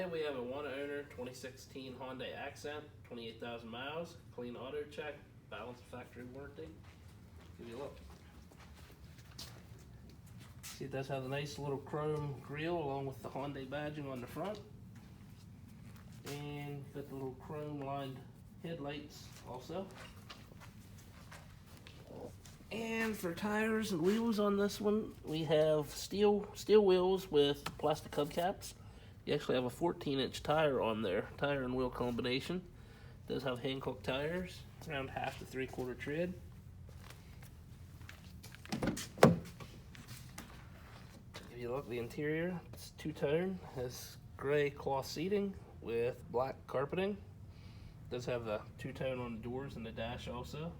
Today we have a one owner 2016 Hyundai Accent, 28,000 miles, clean AutoCheck, balance of factory warranty. Give you a look. See, it does have a nice little chrome grille along with the Hyundai badging on the front. And got the little chrome lined headlights also. And for tires and wheels on this one, we have steel wheels with plastic hubcaps. You actually have a 14-inch tire on there, tire and wheel combination. It does have Hankook tires, around 1/2 to 3/4 tread. To give you a look at the interior, it's two-tone, has gray cloth seating with black carpeting. It does have the two-tone on the doors and the dash also.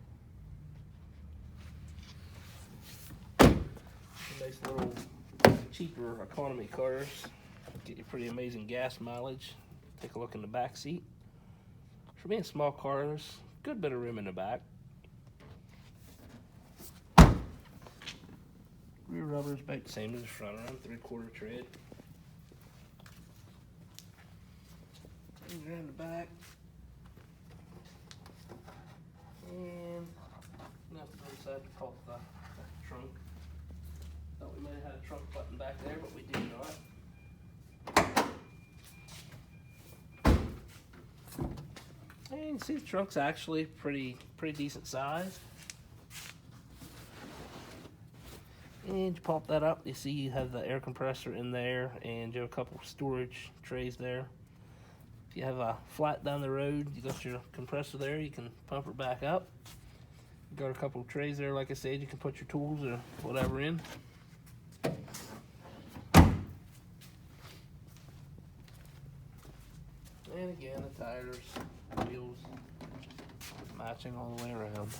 Nice little cheaper economy cars. Get you pretty amazing gas mileage. Take a look in the back seat. For being small cars, good bit of room in the back. Rear rubber is about the same as the front, around 3/4 tread. And around the back. And now to the side to pop the trunk. Thought we might have had a trunk button back there, but we do not. And you can see the trunk's actually pretty decent size. And you pop that up, you see you have the air compressor in there, and you have a couple storage trays there. If you have a flat down the road, you got your compressor there, you can pump it back up. You got a couple trays there, like I said, you can put your tools or whatever in. And again, the tires, wheels, matching all the way around.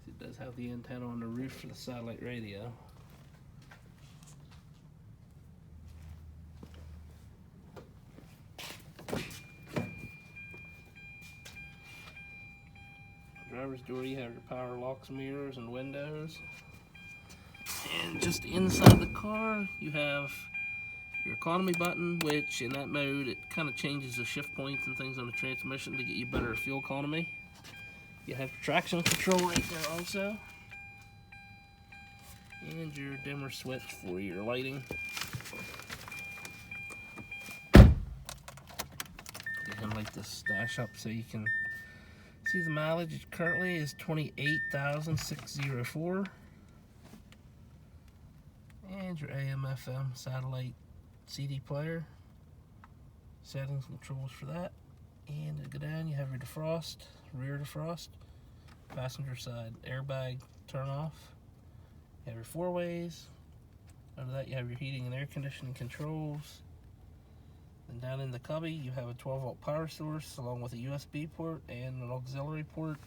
It does have the antenna on the roof for the satellite radio. Driver's door, you have your power locks, mirrors, and windows. And just inside the car, you have your economy button, which in that mode, it kind of changes the shift points and things on the transmission to get you better fuel economy. You have traction control right there also. And your dimmer switch for your lighting. You can light this dash up so you can see the mileage. It currently is 28,604. And your AM/FM satellite CD player. Settings and controls for that. And to go down, you have your defrost, rear defrost, passenger side airbag turn off. You have your 4-ways. Under that, you have your heating and air conditioning controls. And down in the cubby, you have a 12-volt power source along with a USB port and an auxiliary port.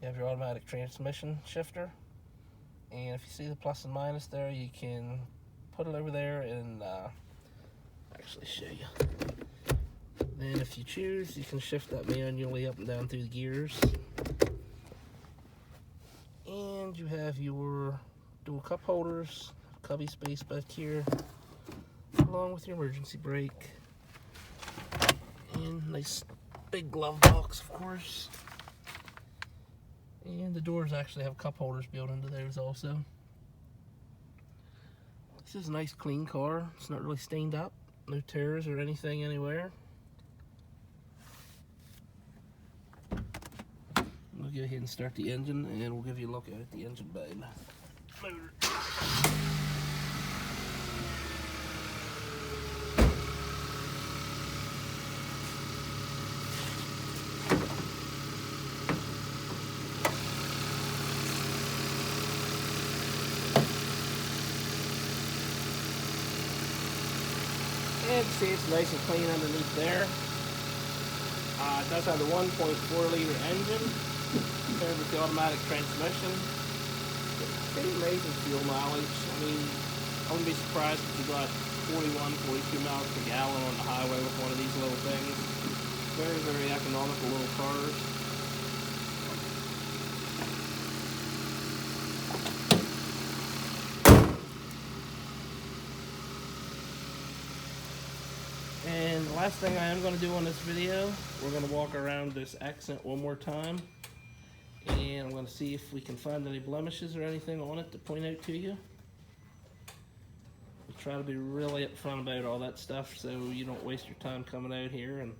You have your automatic transmission shifter. And if you see the plus and minus there, you can put it over there and actually show you. Then if you choose, you can shift that manually up and down through the gears. And you have your dual cup holders, cubby space back here, along with your emergency brake. And nice big glove box, of course. And the doors actually have cup holders built into those also. This is a nice clean car. It's not really stained up. No tears or anything anywhere. We'll go ahead and start the engine and we'll give you a look at the engine bay. Motor. And see, it's nice and clean underneath there. It does have the 1.4-liter engine paired with the automatic transmission. Pretty amazing fuel mileage. I mean, I wouldn't be surprised if you got 41, 42 miles per gallon on the highway with one of these little things. Very, very economical little cars. And the last thing I am going to do on this video, we're going to walk around this accent one more time. And I'm going to see if we can find any blemishes or anything on it to point out to you. We try to be really upfront about all that stuff so you don't waste your time coming out here and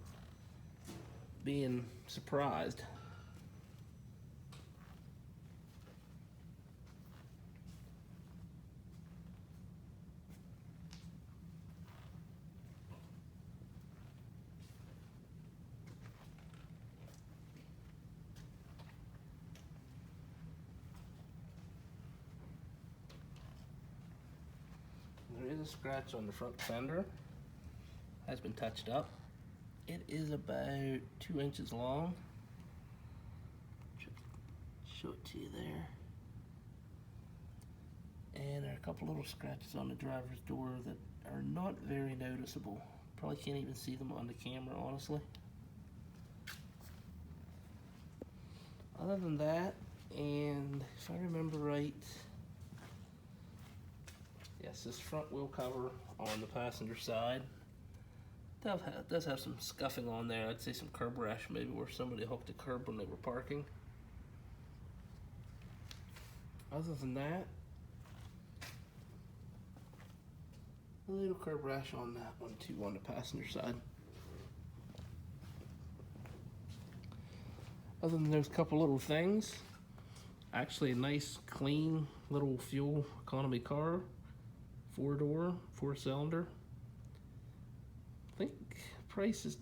being surprised. There is a scratch on the front fender. Has been touched up. It is about 2 inches long. Show it to you there. And there are a couple little scratches on the driver's door that are not very noticeable. Probably can't even see them on the camera, honestly. Other than that, and if I remember right, yes, this front wheel cover on the passenger side does have some scuffing on there. I'd say some curb rash, maybe where somebody hooked a curb when they were parking. Other than that, a little curb rash on that one too on the passenger side. Other than those couple little things, actually a nice clean little fuel economy car, 4-door, 4-cylinder. I think priced is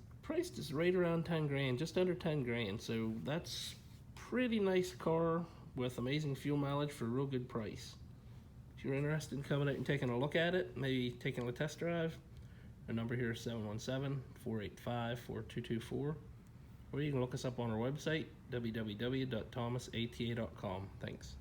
right around 10 grand, just under 10 grand. So that's pretty nice car with amazing fuel mileage for a real good price. If you're interested in coming out and taking a look at it, maybe taking a test drive, our number here is 717-485-4224. Or you can look us up on our website, www.thomasata.com. Thanks.